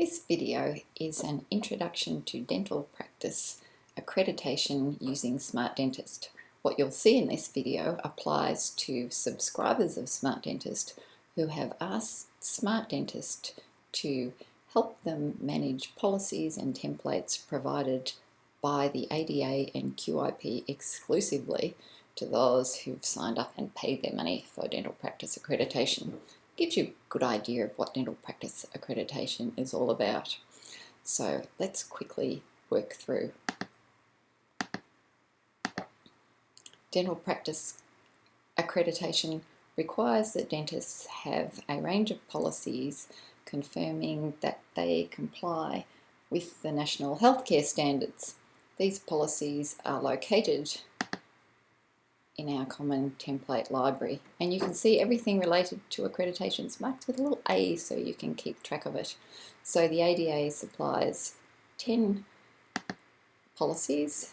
This video is an introduction to dental practice accreditation using SmartDentist. What you'll see in this video applies to subscribers of SmartDentist who have asked SmartDentist to help them manage policies and templates provided by the ADA and QIP exclusively to those who've signed up and paid their money for dental practice accreditation. Gives you a good idea of what dental practice accreditation is all about. So let's quickly work through. Dental practice accreditation requires that dentists have a range of policies confirming that they comply with the national healthcare standards. These policies are located in our common template library, and you can see everything related to accreditations marked with a little A so you can keep track of it. So the ADA supplies 10 policies,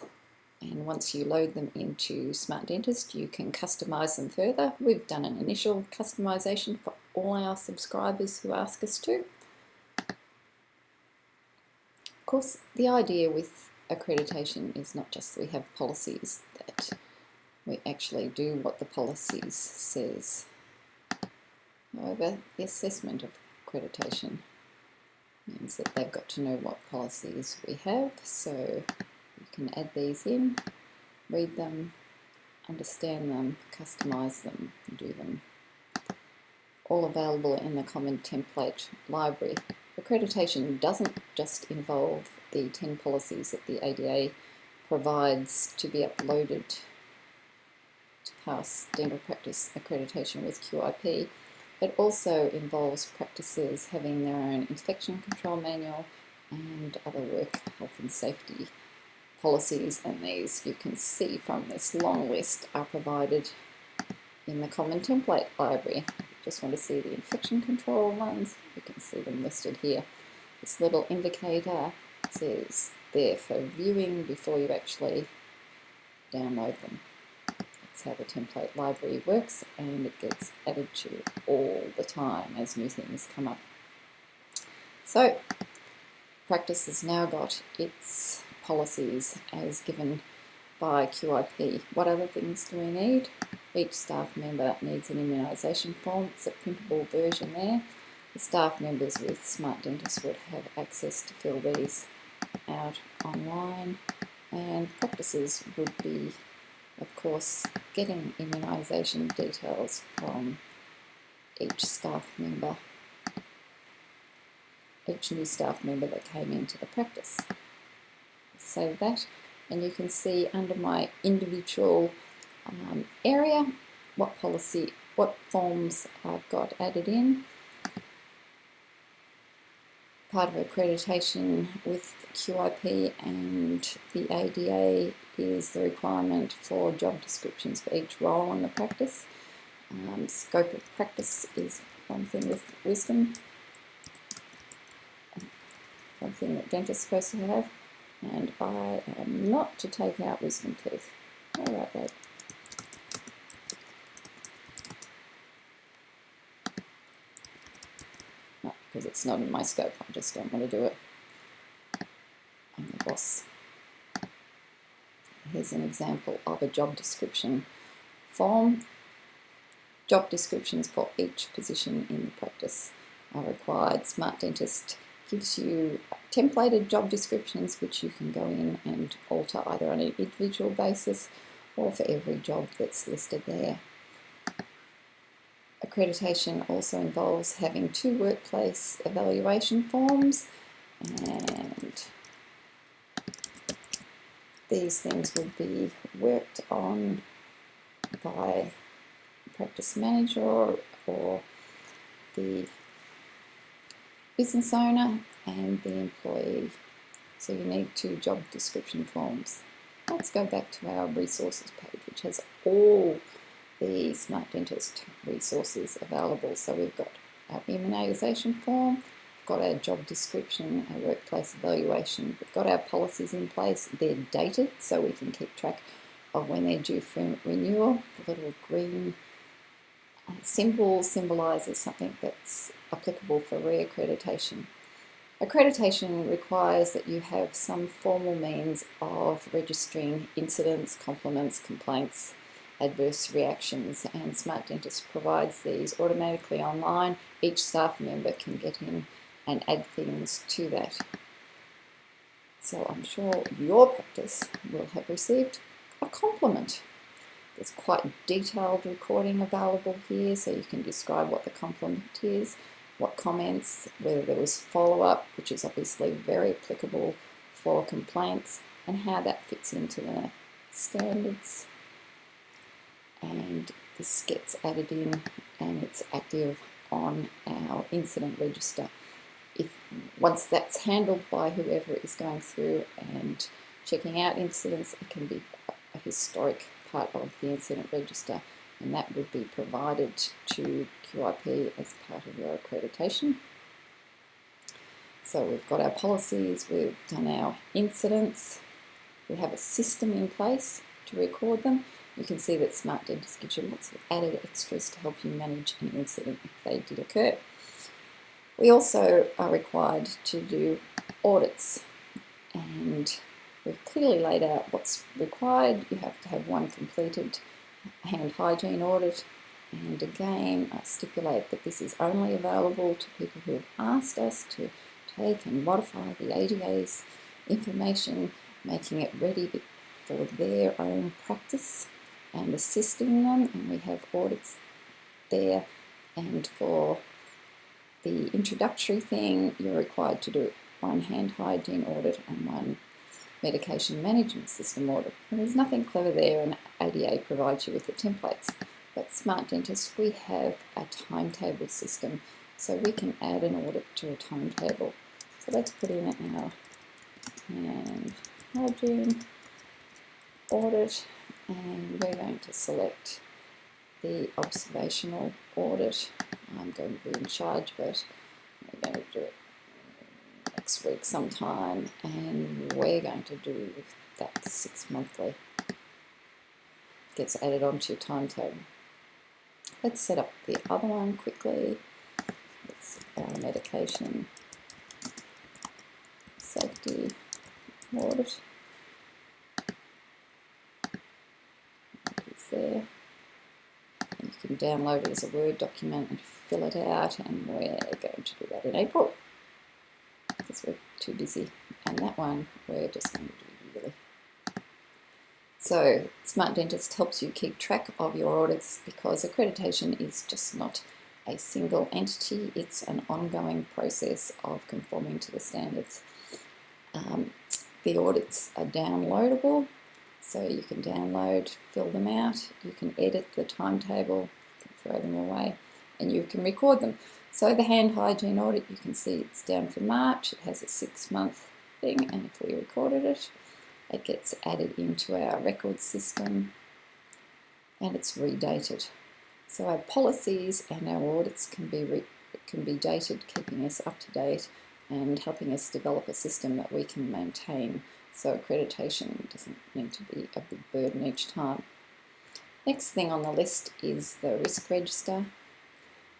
and once you load them into SmartDentist you can customize them further. We've done an initial customization for all our subscribers who ask us to. Of course, the idea with accreditation is not just that we have policies, that we actually do what the policies says. However, the assessment of accreditation means that they've got to know what policies we have, so you can add these in, read them, understand them, customize them, and do them. All available in the common template library. Accreditation doesn't just involve the 10 policies that the ADA provides to be uploaded to pass dental practice accreditation with QIP. It also involves practices having their own infection control manual and other work health and safety policies, and these you can see from this long list are provided in the common template library. If you just want to see the infection control ones, you can see them listed here. This little indicator says there for viewing before you actually download them. That's how the template library works, and it gets added to all the time as new things come up. So practice has now got its policies as given by QIP. What other things do we need? Each staff member needs an immunisation form. It's a printable version there. The staff members with SmartDentist would have access to fill these out online, and practices would be, of course, getting immunisation details from each staff member, each new staff member that came into the practice. Save that, and you can see under my individual area what forms I've got added in. Part of accreditation with QIP and the ADA is the requirement for job descriptions for each role in the practice. Scope of practice is one thing with wisdom, one thing that dentists are supposed to have, and I am not to take out wisdom teeth. Alright, babe. Not because it's not in my scope, I just don't want to do it. I'm the boss. Here's an example of a job description form. Job descriptions for each position in the practice are required. SmartDentist gives you templated job descriptions which you can go in and alter either on an individual basis or for every job that's listed there. Accreditation also involves having 2 workplace evaluation forms, and these things would be worked on by the practice manager or the business owner and the employee. So you need 2 job description forms. Let's go back to our resources page, which has all the SmartDentist resources available. So we've got our immunisation form, got our job description, our workplace evaluation, we've got our policies in place. They're dated so we can keep track of when they're due for renewal. The little green symbol symbolises something that's applicable for reaccreditation. Accreditation requires that you have some formal means of registering incidents, compliments, complaints, adverse reactions, and SmartDentist provides these automatically online. Each staff member can get in and add things to that. So I'm sure your practice will have received a compliment. There's quite detailed recording available here, so you can describe what the compliment is, what comments, whether there was follow-up, which is obviously very applicable for complaints, and how that fits into the standards. And this gets added in and it's active on our incident register. Once that's handled by whoever is going through and checking out incidents, it can be a historic part of the incident register, and that would be provided to QIP as part of your accreditation. So we've got our policies, we've done our incidents, we have a system in place to record them. You can see that SmartDentist gives you lots of added extras to help you manage an incident if they did occur. We also are required to do audits, and we've clearly laid out what's required. You have to have one completed hand hygiene audit, and again I stipulate that this is only available to people who have asked us to take and modify the ADA's information, making it ready for their own practice and assisting them, and we have audits there. And for the introductory thing, you're required to do one hand hygiene audit and one medication management system audit. And there's nothing clever there, and ADA provides you with the templates. But SmartDentist, we have a timetable system, so we can add an audit to a timetable. So let's put in our hand hygiene audit, and we're going to select the observational audit. I'm going to be in charge of it. We're going to do it next week sometime, and we're going to do that 6 monthly. Gets added onto your timetable. Let's set up the other one quickly. It's our medication safety audit. It's there. You can download it as a Word document and fill it out, and we're going to do that in April because we're too busy. And that one we're just going to do yearly. So SmartDentist helps you keep track of your audits because accreditation is just not a single entity, it's an ongoing process of conforming to the standards. The audits are downloadable, so you can download, fill them out, you can edit the timetable, you can throw them away, and you can record them. So the hand hygiene audit, you can see it's down for March, it has a 6-month thing, and if we recorded it, it gets added into our record system and it's redated. So our policies and our audits can be dated, keeping us up to date and helping us develop a system that we can maintain, so accreditation doesn't need to be a big burden each time. Next thing on the list is the risk register.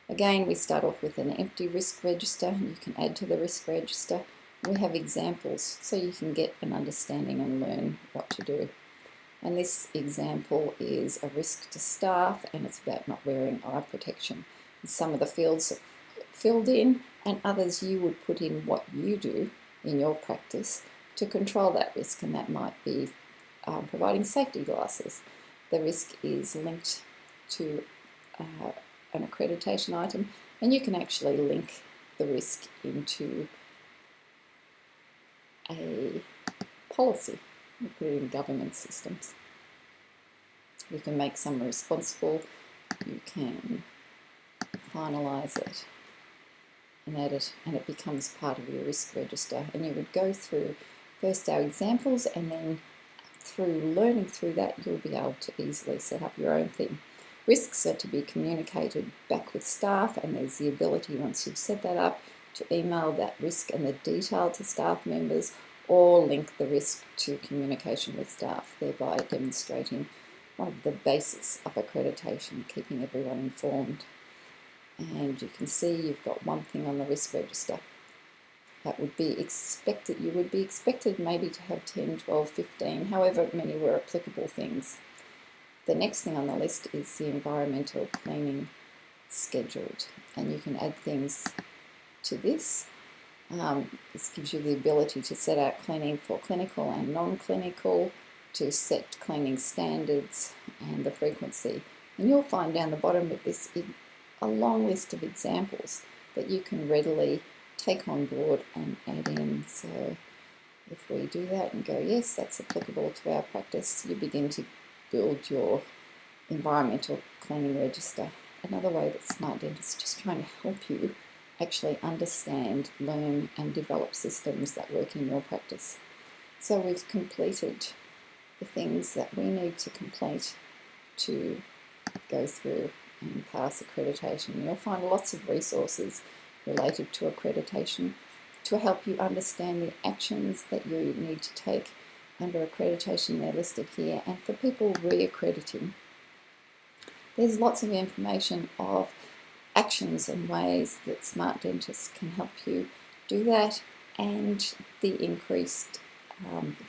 Again, we start off with an empty risk register, and you can add to the risk register. We have examples so you can get an understanding and learn what to do. And this example is a risk to staff, and it's about not wearing eye protection. And some of the fields are filled in, and others you would put in what you do in your practice to control that risk, and that might be providing safety glasses. The risk is linked to an accreditation item, and you can actually link the risk into a policy. You put it in governance systems. You can make some responsible, you can finalise it and add it, and it becomes part of your risk register. And you would go through first our examples, and then through learning through that you'll be able to easily set up your own thing. Risks are to be communicated back with staff, and there's the ability, once you've set that up, to email that risk and the detail to staff members, or link the risk to communication with staff, thereby demonstrating one of the bases of accreditation, keeping everyone informed. And you can see you've got one thing on the risk register. that would be expected. You would be expected maybe to have 10, 12, 15, however many were applicable things. The next thing on the list is the environmental cleaning scheduled, and you can add things to this. This gives you the ability to set out cleaning for clinical and non-clinical, to set cleaning standards and the frequency. And you'll find down the bottom of this a long list of examples that you can readily take on board and add in. So if we do that and go, yes, that's applicable to our practice, you begin to build your environmental cleaning register. Another way that SmartDentist is just trying to help you actually understand, learn and develop systems that work in your practice. So we've completed the things that we need to complete to go through and pass accreditation. You'll find lots of resources related to accreditation to help you understand the actions that you need to take under accreditation. They're listed here. And for people re-accrediting, there's lots of information of actions and ways that SmartDentist can help you do that, and the increased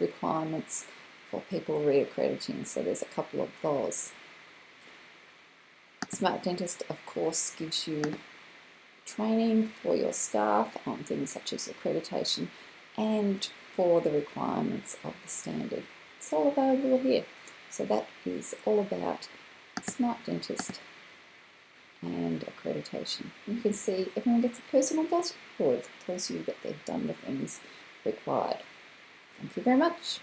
requirements for people re-accrediting. So there's a couple of those. SmartDentist, of course, gives you training for your staff on things such as accreditation and for the requirements of the standard. It's all available here. So that is all about SmartDentist and accreditation. You can see everyone gets a personal dashboard that tells you that they've done the things required. Thank you very much.